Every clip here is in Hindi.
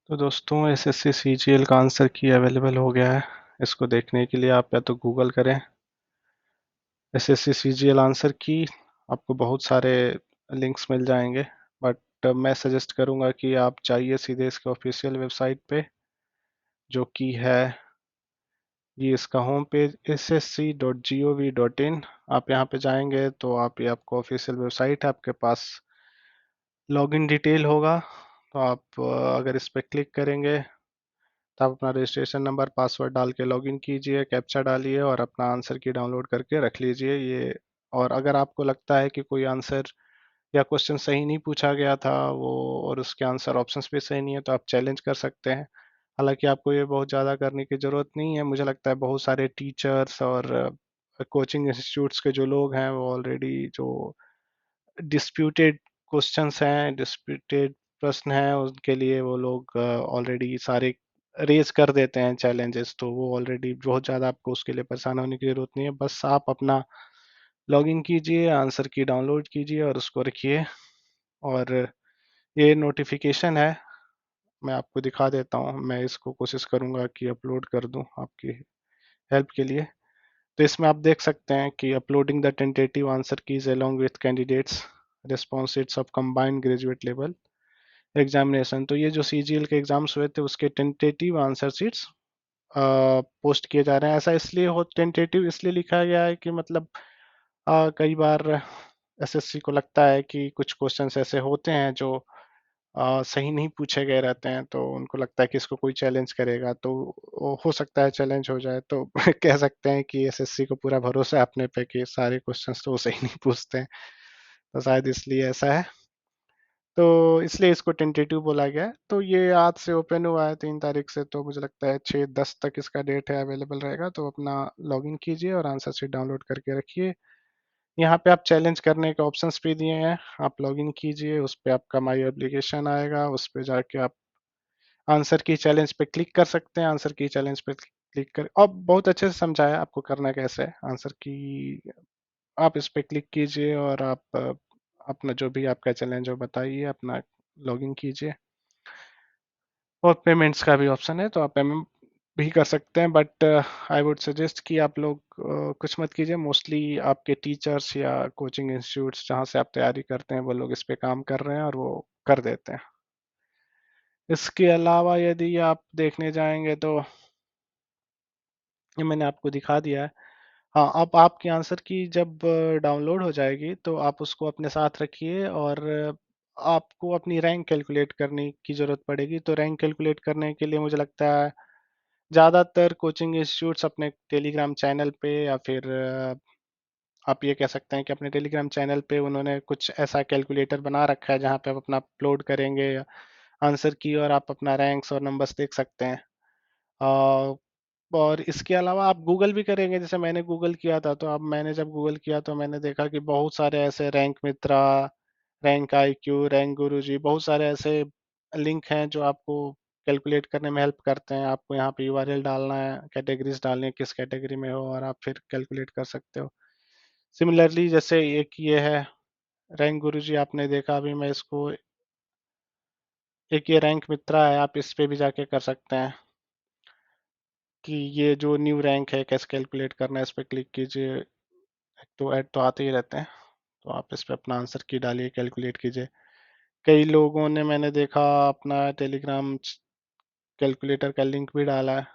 तो दोस्तों एसएससी सीजीएल का आंसर की अवेलेबल हो गया है। इसको देखने के लिए आप या तो गूगल करें एसएससी सीजीएल आंसर की। आपको बहुत सारे लिंक्स मिल जाएंगे, बट मैं सजेस्ट करूंगा कि आप जाइए सीधे इसके ऑफिशियल वेबसाइट पे, जो कि है ये इसका होम पेज ssc.gov.in। आप यहाँ पे जाएंगे तो आप ये आपको ऑफिशियल वेबसाइट है, आपके पास लॉगिन डिटेल होगा। तो आप अगर इस पर क्लिक करेंगे तो आप अपना रजिस्ट्रेशन नंबर पासवर्ड डाल के लॉगिन कीजिए, कैप्चा डालिए और अपना आंसर की डाउनलोड करके रख लीजिए ये। और अगर आपको लगता है कि कोई आंसर या क्वेश्चन सही नहीं पूछा गया था वो, और उसके आंसर ऑप्शंस भी सही नहीं है, तो आप चैलेंज कर सकते हैं। हालांकि आपको ये बहुत ज़्यादा करने की ज़रूरत नहीं है। मुझे लगता है बहुत सारे टीचर्स और कोचिंग इंस्टीट्यूट्स के जो लोग हैं वो ऑलरेडी जो डिस्प्यूटेड क्वेश्चंस हैं, डिस्प्यूटेड प्रश्न हैं, उनके लिए वो लोग ऑलरेडी सारे रेज कर देते हैं चैलेंजेस। तो वो ऑलरेडी बहुत ज़्यादा आपको उसके लिए परेशान होने की ज़रूरत नहीं है। बस आप अपना लॉगिन कीजिए, आंसर की डाउनलोड कीजिए और उसको रखिए। और ये नोटिफिकेशन है, मैं आपको दिखा देता हूँ। मैं इसको कोशिश करूँगा कि अपलोड कर दूँ आपकी हेल्प के लिए। तो इसमें आप देख सकते हैं कि uploading the tentative answer keys along with candidates response sheets of combined graduate level examination. तो ये जो सीजीएल के एग्जाम्स हुए थे उसके टेंटेटिव आंसर शीट्स पोस्ट किए जा रहे हैं। ऐसा इसलिए हो टेंटेटिव इसलिए लिखा गया है कि मतलब कई बार एसएससी को लगता है कि कुछ क्वेश्चंस ऐसे होते हैं जो सही नहीं पूछे गए रहते हैं, तो उनको लगता है कि इसको कोई चैलेंज करेगा तो हो सकता है चैलेंज हो जाए। तो कह सकते हैं कि एसएससी को पूरा भरोसा है अपने पे कि सारे क्वेश्चंस तो वो सही नहीं पूछते हैं, तो शायद इसलिए ऐसा है। तो इसलिए इसको टेंटेटिव बोला गया है। तो ये आज से ओपन हुआ है 3 तारीख से, तो मुझे लगता है 6-10 तक इसका डेट है, अवेलेबल रहेगा। तो अपना लॉगिन कीजिए और आंसर शीट डाउनलोड करके रखिए। यहाँ पे आप चैलेंज करने के ऑप्शंस भी दिए हैं। आप लॉगिन कीजिए, उस पर आपका माई एप्लीकेशन आएगा, उस पर जाके आप आंसर की चैलेंज पे क्लिक कर सकते हैं। आंसर की चैलेंज पे क्लिक कर, अब बहुत अच्छे से समझाया आपको करना कैसे है आंसर की। आप इस पे क्लिक कीजिए और आप अपना जो भी आपका चैलेंज हो बताइए, अपना लॉगिन कीजिए। और पेमेंट्स का भी ऑप्शन है, तो आप पेमेंट भी कर सकते हैं। बट आई वुड सजेस्ट कि आप लोग कुछ मत कीजिए। मोस्टली आपके टीचर्स या कोचिंग इंस्टीट्यूट्स जहाँ से आप तैयारी करते हैं वो लोग इस पे काम कर रहे हैं और वो कर देते हैं। इसके अलावा यदि आप देखने जाएंगे तो ये मैंने आपको दिखा दिया है। हाँ, अब आपकी आंसर की जब डाउनलोड हो जाएगी तो आप उसको अपने साथ रखिए। और आपको अपनी रैंक कैलकुलेट करने की ज़रूरत पड़ेगी। तो रैंक कैलकुलेट करने के लिए मुझे लगता है ज़्यादातर कोचिंग इंस्टीट्यूट्स अपने टेलीग्राम चैनल पे या फिर आप ये कह सकते हैं कि अपने टेलीग्राम चैनल पे उन्होंने कुछ ऐसा कैलकुलेटर बना रखा है जहाँ पे आप अपना अपलोड करेंगे आंसर की और आप अपना रैंक्स और नंबर्स देख सकते हैं। अ, और इसके अलावा आप गूगल भी करेंगे, जैसे मैंने गूगल किया था। तो अब मैंने जब गूगल किया तो मैंने देखा कि बहुत सारे ऐसे रैंक मित्रा, रैंक आईक्यू, रैंक गुरुजी, बहुत सारे ऐसे लिंक हैं जो आपको कैलकुलेट करने में हेल्प करते हैं। आपको यहाँ पे यूआरएल डालना है, कैटेगरीज डालनी है, किस कैटेगरी में हो, और आप फिर कैलकुलेट कर सकते हो। सिमिलरली जैसे एक ये है रैंक गुरुजी, आपने देखा अभी मैं इसको, एक ये रैंक मित्रा है, आप इस पे भी जाके कर सकते हैं कि ये जो न्यू रैंक है कैसे कैलकुलेट करना है। इस पर क्लिक कीजिए, तो ऐड तो आते ही रहते हैं। तो आप इस पे अपना आंसर की डालिए, कैलकुलेट कीजिए। कई लोगों ने मैंने देखा अपना टेलीग्राम कैलकुलेटर का लिंक भी डाला है।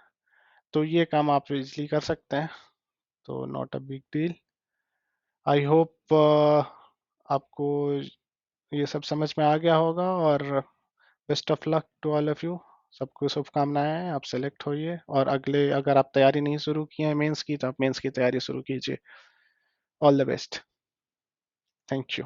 तो ये काम आप इजली कर सकते हैं, तो not a big deal. I hope आपको ये सब समझ में आ गया होगा। और best of luck to all of you. सबको शुभकामनाएं हैं, आप सेलेक्ट होइए। और अगले अगर आप तैयारी नहीं शुरू किए हैं मेंस की, तो आप मेंस की तैयारी शुरू कीजिए। All the best. Thank you.